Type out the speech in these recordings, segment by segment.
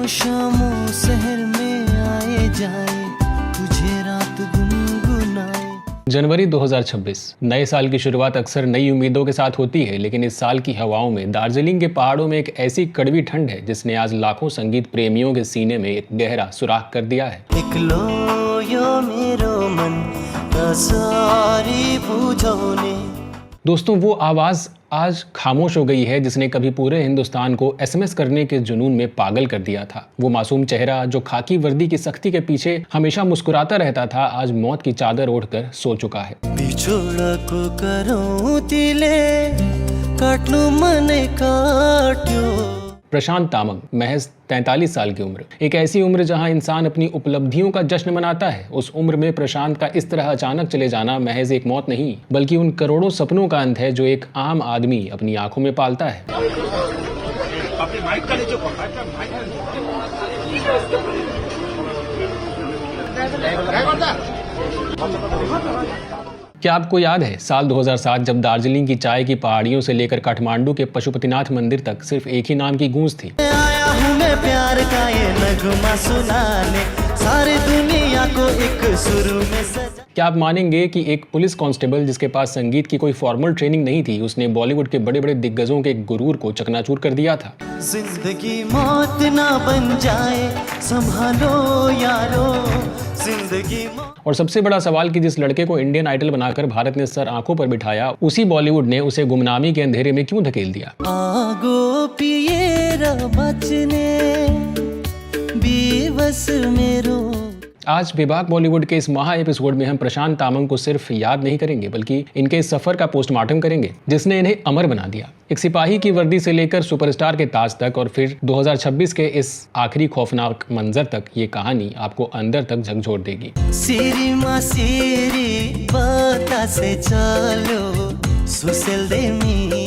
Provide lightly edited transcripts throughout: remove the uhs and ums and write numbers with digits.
शामों शहर में आए जाए, तुझे रात गुनगुनाए। जनवरी 2026 नए साल की शुरुआत अक्सर नई उम्मीदों के साथ होती है, लेकिन इस साल की हवाओं में दार्जिलिंग के पहाड़ों में एक ऐसी कड़वी ठंड है जिसने आज लाखों संगीत प्रेमियों के सीने में एक गहरा सुराख कर दिया है। निकलो यो मेरो मन सारी बुझाने। दोस्तों, वो आवाज आज खामोश हो गई है जिसने कभी पूरे हिंदुस्तान को एसएमएस करने के जुनून में पागल कर दिया था। वो मासूम चेहरा जो खाकी वर्दी की सख्ती के पीछे हमेशा मुस्कुराता रहता था, आज मौत की चादर ओढ़कर सो चुका है। बिछोड़ा को करो तिले, काटनु मने काट्यो। प्रशांत तामंग, महज 43 साल की उम्र, एक ऐसी उम्र जहां इंसान अपनी उपलब्धियों का जश्न मनाता है। उस उम्र में प्रशांत का इस तरह अचानक चले जाना महज एक मौत नहीं, बल्कि उन करोड़ों सपनों का अंत है जो एक आम आदमी अपनी आंखों में पालता है। क्या आपको याद है साल 2007 जब दार्जिलिंग की चाय की पहाड़ियों से लेकर काठमांडू के पशुपतिनाथ मंदिर तक सिर्फ एक ही नाम की गूंज थी? आया हूँ मैं प्यार का ये नगमा सुनाने, सारी दुनिया को एक सुर में सजा। क्या आप मानेंगे कि एक पुलिस कांस्टेबल जिसके पास संगीत की कोई फॉर्मल ट्रेनिंग नहीं थी, उसने बॉलीवुड के बड़े बड़े दिग्गजों के गुरूर को चकनाचूर कर दिया था। जिंदगी मौत ना बन जाए, संभालो यारो जिंदगी। और सबसे बड़ा सवाल कि जिस लड़के को इंडियन आइडल बनाकर भारत ने सर आंखों पर बिठाया, उसी बॉलीवुड ने उसे गुमनामी के अंधेरे में क्यों धकेल दिया? आगो पिएरा बचने बेबस मेरो। आज बेबाक बॉलीवुड के इस महा एपिसोड में हम प्रशांत तामंग को सिर्फ याद नहीं करेंगे, बल्कि इनके इस सफर का पोस्टमार्टम करेंगे जिसने इन्हें अमर बना दिया। एक सिपाही की वर्दी से लेकर सुपरस्टार के ताज तक, और फिर 2026 के इस आखिरी खौफनाक मंजर तक, ये कहानी आपको अंदर तक झकझोर देगी। सिरी मा सिरी बता से चलो सुसेल दे मी।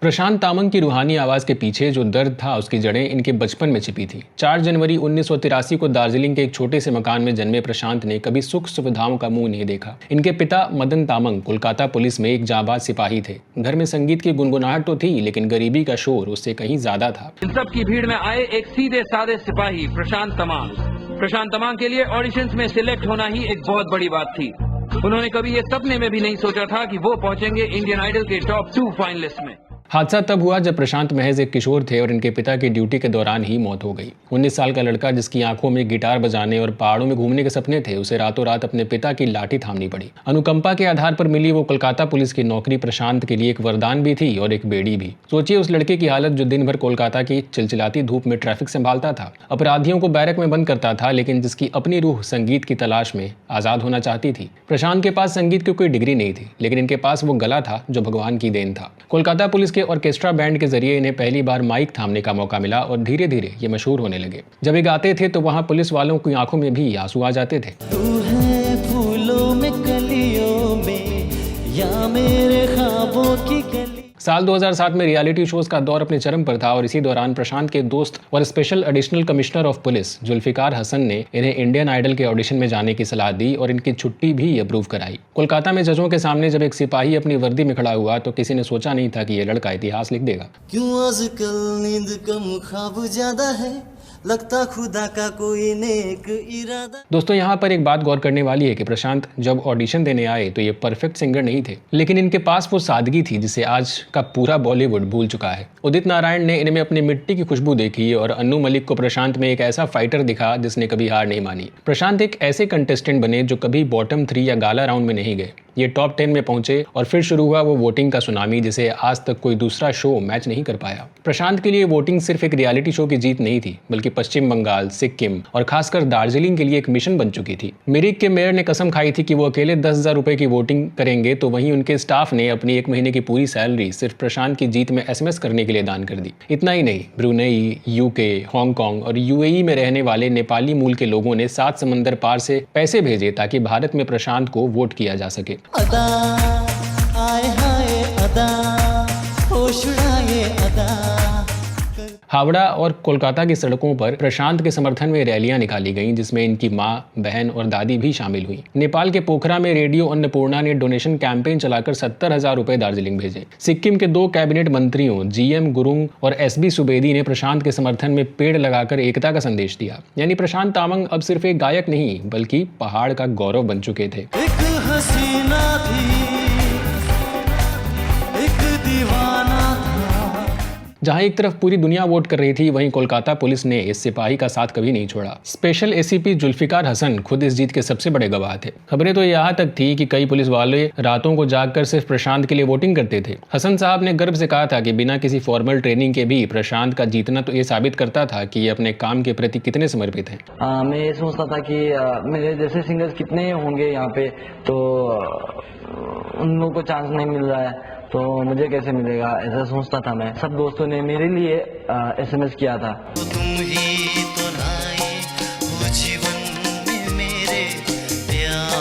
प्रशांत तामंग की रूहानी आवाज के पीछे जो दर्द था, उसकी जड़ें इनके बचपन में छिपी थी। 4 जनवरी 1983 को दार्जिलिंग के एक छोटे से मकान में जन्मे प्रशांत ने कभी सुख सुविधाओं का मुंह नहीं देखा। इनके पिता मदन तामंग कोलकाता पुलिस में एक जांबाज सिपाही थे। घर में संगीत की गुनगुनाहट तो थी, लेकिन गरीबी का शोर उससे कहीं ज्यादा था। इन सब की भीड़ में आए एक सीधे साधे सिपाही प्रशांत तमांग के लिए ऑडिशंस में सिलेक्ट होना ही एक बहुत बड़ी बात थी। उन्होंने कभी ये सपने में भी नहीं सोचा था कि वो पहुंचेंगे इंडियन आइडल के टॉप 2 फाइनलिस्ट में। हादसा तब हुआ जब प्रशांत महज एक किशोर थे और इनके पिता की ड्यूटी के दौरान ही मौत हो गई। 19 साल का लड़का जिसकी आंखों में गिटार बजाने और पहाड़ों में घूमने के सपने थे, उसे रातों रात अपने पिता की लाठी थामनी पड़ी। अनुकंपा के आधार पर मिली वो कोलकाता पुलिस की नौकरी प्रशांत के लिए एक वरदान भी थी और एक बेड़ी भी। सोचिए उस लड़के की हालत जो दिन भर कोलकाता की चिलचिलाती धूप में ट्रैफिक संभालता था, अपराधियों को बैरक में बंद करता था, लेकिन जिसकी अपनी रूह संगीत की तलाश में आजाद होना चाहती थी। प्रशांत के पास संगीत की कोई डिग्री नहीं थी, लेकिन इनके पास वो गला था जो भगवान की देन था। कोलकाता पुलिस के ऑर्केस्ट्रा बैंड के जरिए इन्हें पहली बार माइक थामने का मौका मिला और धीरे धीरे ये मशहूर होने लगे। जब ये गाते थे तो वहाँ पुलिस वालों की आंखों में भी आंसू आ जाते थे। तू है फूलों में कलियों में या मेरे ख्वाबों की गली। साल 2007 में रियलिटी शोज का दौर अपने चरम पर था और इसी दौरान प्रशांत के दोस्त और special additional commissioner of police Zulfikar Hasan ने इन्हें इंडियन आइडल के ऑडिशन में जाने की सलाह दी और इनकी छुट्टी भी अप्रूव कराई। कोलकाता में जजों के सामने जब एक सिपाही अपनी वर्दी में खड़ा हुआ तो किसी ने सोचा नहीं था कि ये लड़का इतिहास लिख देगा। क्यों आजकल नींद कम ख्वाब ज्यादा है, लगता खुदा का कोई नेक इरादा। दोस्तों, यहाँ पर एक बात गौर करने वाली है कि प्रशांत जब ऑडिशन देने आए तो ये परफेक्ट सिंगर नहीं थे, लेकिन इनके पास वो सादगी थी जिसे आज का पूरा बॉलीवुड भूल चुका है। उदित नारायण ने इनमें अपनी मिट्टी की खुशबू देखी और अन्नू मलिक को प्रशांत में एक ऐसा फाइटर दिखा जिसने कभी हार नहीं मानी। प्रशांत एक ऐसे कंटेस्टेंट बने जो कभी बॉटम 3 या गाला राउंड में नहीं गए। ये टॉप 10 में पहुंचे और फिर शुरू हुआ वो वोटिंग का सुनामी जिसे आज तक कोई दूसरा शो मैच नहीं कर पाया। प्रशांत के लिए वोटिंग सिर्फ एक रियलिटी शो की जीत नहीं थी, बल्कि पश्चिम बंगाल, सिक्किम और खासकर दार्जिलिंग के लिए एक मिशन बन चुकी थी। मिरिक के मेयर ने कसम खाई थी कि वो अकेले 10,000 रुपए की वोटिंग करेंगे, तो वहीं उनके स्टाफ ने अपनी 1 महीने की पूरी सैलरी सिर्फ प्रशांत की जीत में एसएमएस करने के लिए दान कर दी। इतना ही नहीं, ब्रुनेई, यूके, हांगकांग और यूएई में रहने वाले नेपाली मूल के लोगों ने 7 समंदर पार से पैसे भेजे ताकि भारत में प्रशांत को वोट किया जा सके। अदा आए हाय अदा, होश उड़ाए अदा। हावड़ा और कोलकाता की सड़कों पर प्रशांत के समर्थन में रैलियां निकाली गईं, जिसमें इनकी मां, बहन और दादी भी शामिल हुई। नेपाल के पोखरा में रेडियो अन्नपूर्णा ने डोनेशन कैंपेन चलाकर 70,000 रुपए दार्जिलिंग भेजे। सिक्किम के 2 कैबिनेट मंत्रियों GM गुरुंग और SB सुवेदी ने प्रशांत के समर्थन में पेड़ लगाकर एकता का संदेश दिया। यानी प्रशांत तामंग अब सिर्फ एक गायक नहीं बल्कि पहाड़ का गौरव बन चुके थे। एक हसीना थी, एक दीवाना था। जहां एक तरफ पूरी दुनिया वोट कर रही थी, वहीं कोलकाता पुलिस ने इस सिपाही का साथ कभी नहीं छोड़ा। स्पेशल ACP जुल्फिकार हसन खुद इस जीत के सबसे बड़े गवाह थे। खबरें तो यहाँ तक थी कि कई पुलिस वाले रातों को जागकर सिर्फ प्रशांत के लिए वोटिंग करते थे। हसन साहब ने गर्व से कहा था कि बिना किसी फॉर्मल ट्रेनिंग के भी प्रशांत का जीतना तो ये साबित करता था कि ये अपने काम के प्रति कितने समर्पित हैं। मैं ये सोचता था कि मेरे जैसे सिंगर्स कितने होंगे यहाँ पे, तो उन लोगों को चांस नहीं मिल रहा है तो मुझे कैसे मिलेगा, ऐसा सोचता था मैं। सब दोस्तों ने मेरे लिए SMS किया था। तुम ही तो लाए हो जीवन में मेरे प्यार।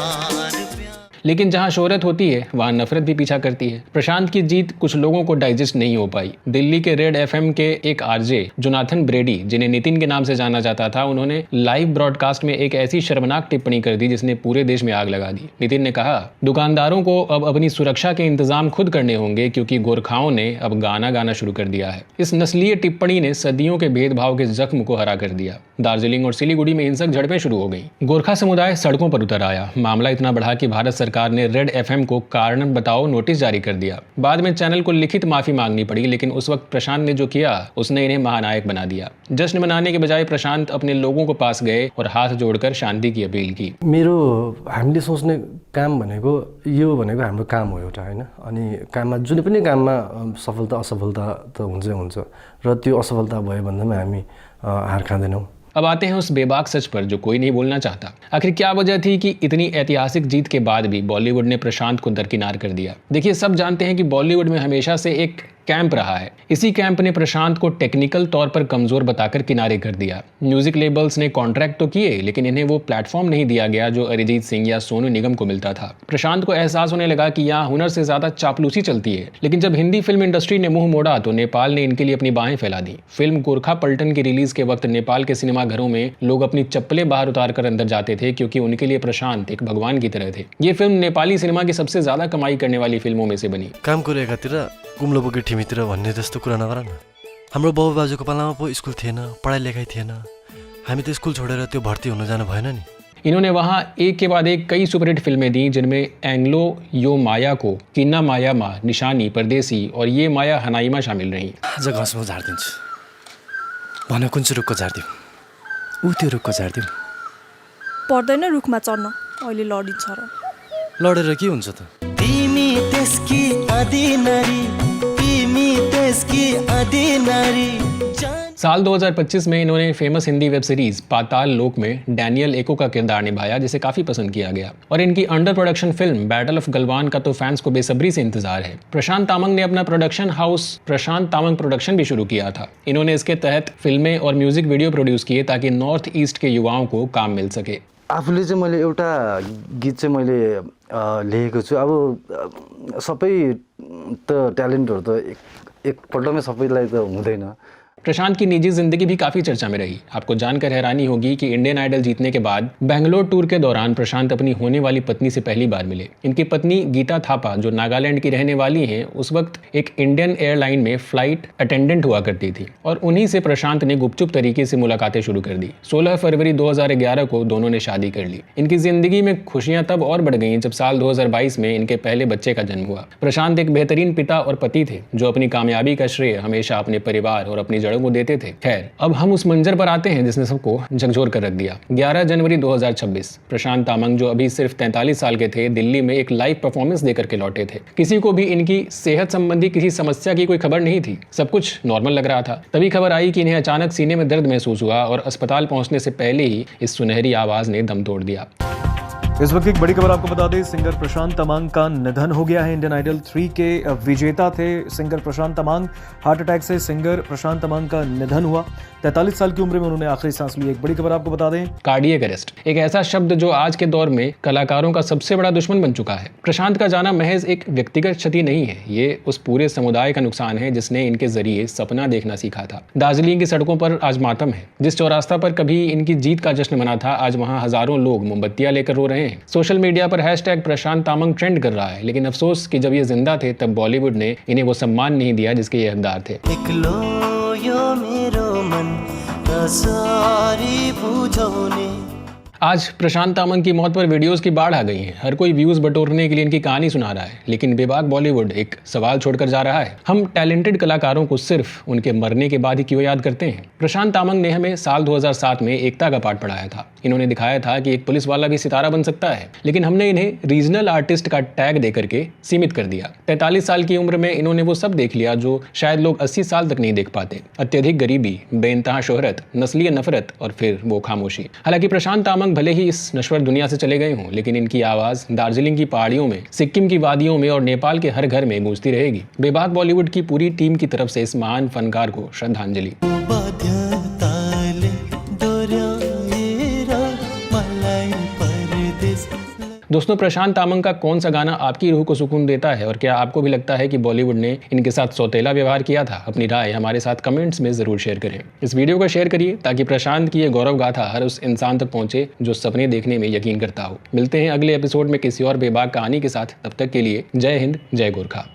लेकिन जहां शोहरत होती है वहां नफरत भी पीछा करती है। प्रशांत की जीत कुछ लोगों को डाइजेस्ट नहीं हो पाई। दिल्ली के रेड FM के एक RJ जोनाथन ब्रेडी, जिन्हें नितिन के नाम से जाना जाता था, उन्होंने लाइव ब्रॉडकास्ट में एक ऐसी शर्मनाक टिप्पणी कर दी जिसने पूरे देश में आग लगा दी। नितिन ने कहा, दुकानदारों को अब अपनी सुरक्षा के इंतजाम खुद करने होंगे क्योंकि गोरखाओं ने अब गाना गाना शुरू कर दिया है। इस नस्लीय टिप्पणी ने सदियों के भेदभाव के जख्म को हरा कर दिया। दार्जिलिंग और सिलीगुड़ी में हिंसक झड़पें शुरू हो गई। गोरखा समुदाय सड़कों पर उतर आया। मामला इतना बढ़ा कि भारत सरकार ने रेड FM को कारण बताओ नोटिस जारी कर दिया। बाद में चैनल को लिखित माफी मांगनी पड़ी, लेकिन उस वक्त प्रशांत ने जो किया उसने इन्हें महानायक बना दिया। जश्न मनाने के बजाय प्रशांत अपने लोगों को पास गए और हाथ जोड़कर शांति की अपील की। मेरो हामीले सोच्ने काम भनेको यो भनेको हाम्रो काम हो एउटा, हैन? अनि काममा जुनै पनि काममा सफलता असफलता त हुन्छै हुन्छ र त्यो असफलता भयो भन्दामा हामी हार खाँदैनौँ। अब आते हैं उस बेबाक सच पर जो कोई नहीं बोलना चाहता। आखिर क्या वजह थी कि इतनी ऐतिहासिक जीत के बाद भी बॉलीवुड ने प्रशांत को दरकिनार कर दिया? देखिए, सब जानते हैं कि बॉलीवुड में हमेशा से एक कैंप रहा है। इसी कैंप ने प्रशांत को टेक्निकल तौर पर कमजोर बताकर किनारे कर दिया। म्यूजिक लेबल्स ने कॉन्ट्रैक्ट तो किए, लेकिन इन्हें वो प्लेटफॉर्म नहीं दिया गया जो अरिजीत सिंह या सोनू निगम को मिलता था। प्रशांत को एहसास होने लगा कि यहाँ हुनर से ज्यादा चापलूसी चलती है। लेकिन जब हिंदी फिल्म इंडस्ट्री ने मुंह मोड़ा तो नेपाल ने इनके लिए अपनी बाहें फैला दी। फिल्म गोरखा पलटन की रिलीज के वक्त नेपाल के सिनेमा घरों में लोग अपनी चप्पलें बाहर उतार कर अंदर जाते थे, क्योंकि उनके लिए प्रशांत एक भगवान की तरह थे। ये फिल्म नेपाली सिनेमा की सबसे ज्यादा कमाई करने वाली फिल्मों में से बनी। काम गरेकातिर कुम्लो बोके ठिमीतिर भन्ने जस्तो कुरा नगर न। हाम्रो बाबु बाजुको पालामा पो स्कुल थिएन, पढाइ लेखाइ थिएन, हामी त स्कुल छोडेर त्यो भर्ती हुन जानु भएन नि। इन्होंने वहाँ एक के बाद एक कई सुपरहिट फिल्में दी, जिनमें एंग्लो यो माया को, किन्ना माया मा, निशानी, परदेसी और ये माया हनाइमा शामिल रहीं। आज घाँसमा झारिदिन्छु भन, कुन चाहिँ रुखको झारिदिउँ? ऊ त्यो रुखको झारिदिउँ। पर्दैन रुखमा चढ्न, अहिले लडिन्छ र। लडेर के हुन्छ त? तिमी त्यसकी अधीनरी, तिमी त्यसकी अधीनरी। साल 2025 में इन्होंने फेमस हिंदी वेब सीरीज पाताल लोक में डैनियल एको का किरदार निभाया, जिसे काफी पसंद किया गया। और इनकी under production film battle of Galwan का तो फैंस को बेसब्री से इंतजार है। प्रशांत तामंग ने अपना प्रोडक्शन हाउस प्रशांत तामंग प्रोडक्शन भी शुरू किया था। इन्होंने इसके तहत फिल्में और म्यूजिक वीडियो प्रोड्यूस किए ताकि नॉर्थ ईस्ट के युवाओं को काम मिल सके। आफूले चाहिँ मैले एउटा गीत चाहिँ मैले लेखेको छु। अब सबै त ट्यालेन्टहरू त एकपल्टमै सबैलाई त हुँदैन। प्रशांत की निजी जिंदगी भी काफी चर्चा में रही। आपको जानकर हैरानी होगी कि इंडियन आइडल जीतने के बाद बेंगलोर टूर के दौरान प्रशांत अपनी होने वाली पत्नी से पहली बार मिले। इनकी पत्नी गीता थापा, जो नागालैंड की रहने वाली हैं, उस वक्त एक इंडियन एयरलाइन में फ्लाइट अटेंडेंट हुआ करती थी और उन्हीं से प्रशांत ने गुपचुप तरीके से मुलाकातें शुरू कर दी। 16 फरवरी 2011 को दोनों ने शादी कर ली। इनकी जिंदगी में खुशियां तब और बढ़ गईं जब साल 2022 में इनके पहले बच्चे का जन्म हुआ। प्रशांत एक बेहतरीन पिता और पति थे जो अपनी कामयाबी का श्रेय हमेशा अपने परिवार और अपनी जड़ों को देते थे। खैर, अब हम उस मंजर पर आते हैं जिसने सबको झकझोर कर रख दिया। 11 जनवरी 2026 प्रशांत तामंग, जो अभी सिर्फ 43 साल के थे, दिल्ली में एक लाइव परफॉर्मेंस देकर के लौटे थे। किसी को भी इनकी सेहत संबंधी किसी समस्या की कोई खबर नहीं थी। सब कुछ नॉर्मल लग रहा था। तभी खबर आई कि इन्हें अचानक सीने में दर्द महसूस हुआ और अस्पताल पहुंचने से पहले ही इस सुनहरी आवाज ने दम तोड़ दिया। इस वक्त एक बड़ी खबर आपको बता दें, सिंगर प्रशांत तमांग का निधन हो गया है। इंडियन आइडल 3 के विजेता थे सिंगर प्रशांत तमांग। हार्ट अटैक से सिंगर प्रशांत तमांग का निधन हुआ। 43 साल की उम्र में उन्होंने आखिरी सांस ली। एक बड़ी खबर आपको बता दें, कार्डियक अरेस्ट, एक ऐसा शब्द जो आज के दौर में कलाकारों का सबसे बड़ा दुश्मन बन चुका है। प्रशांत का जाना महज एक व्यक्तिगत क्षति नहीं है, ये उस पूरे समुदाय का नुकसान है जिसने इनके जरिए सपना देखना सीखा था। दार्जिलिंग की सड़कों पर आज मातम है। जिस चौरास्ता पर कभी इनकी जीत का जश्न मना था, आज वहां हजारों लोग मोमबत्तियां लेकर रो रहे हैं। सोशल मीडिया पर हैशटैग प्रशांत तामंग ट्रेंड कर रहा है। लेकिन अफसोस कि जब ये जिंदा थे तब बॉलीवुड ने इन्हें वो सम्मान नहीं दिया जिसके ये हकदार थे। एकलो यो मेरो मन सारी बुझाउने। आज प्रशांत तामंग की मौत पर वीडियोस की बाढ़ आ गई है। हर कोई व्यूज बटोरने के लिए इनकी कहानी सुना रहा है, लेकिन बेबाक बॉलीवुड एक सवाल छोड़कर जा रहा है। हम टैलेंटेड कलाकारों को सिर्फ उनके मरने के बाद ही क्यों याद करते हैं? प्रशांत तामंग ने हमें साल 2007 में एकता का पाठ पढ़ाया था। इन्होंने दिखाया था कि एक पुलिस वाला भी सितारा बन सकता है, लेकिन हमने इन्हें रीजनल आर्टिस्ट का टैग दे करके सीमित कर दिया। 43 साल की उम्र में इन्होंने वो सब देख लिया जो शायद लोग 80 साल तक नहीं देख पाते। अत्यधिक गरीबी, बेइंतहा शोहरत, नस्लीय नफरत और फिर वो खामोशी। हालांकि प्रशांत तामंग भले ही इस नश्वर दुनिया से चले गए हों, लेकिन इनकी आवाज दार्जिलिंग की पहाड़ियों में, सिक्किम की वादियों में और नेपाल के हर घर में गूंजती रहेगी। बेबाक बॉलीवुड की पूरी टीम की तरफ से इस महान फनकार को श्रद्धांजलि। दोस्तों, प्रशांत तामंग का कौन सा गाना आपकी रूह को सुकून देता है और क्या आपको भी लगता है कि बॉलीवुड ने इनके साथ सौतेला व्यवहार किया था? अपनी राय हमारे साथ कमेंट्स में जरूर शेयर करें। इस वीडियो को शेयर करिए ताकि प्रशांत की ये गौरव गाथा हर उस इंसान तक पहुंचे जो सपने देखने में यकीन करता हो। मिलते हैं अगले एपिसोड में किसी और बेबाक कहानी के साथ। तब तक के लिए जय हिंद, जय गोरखा।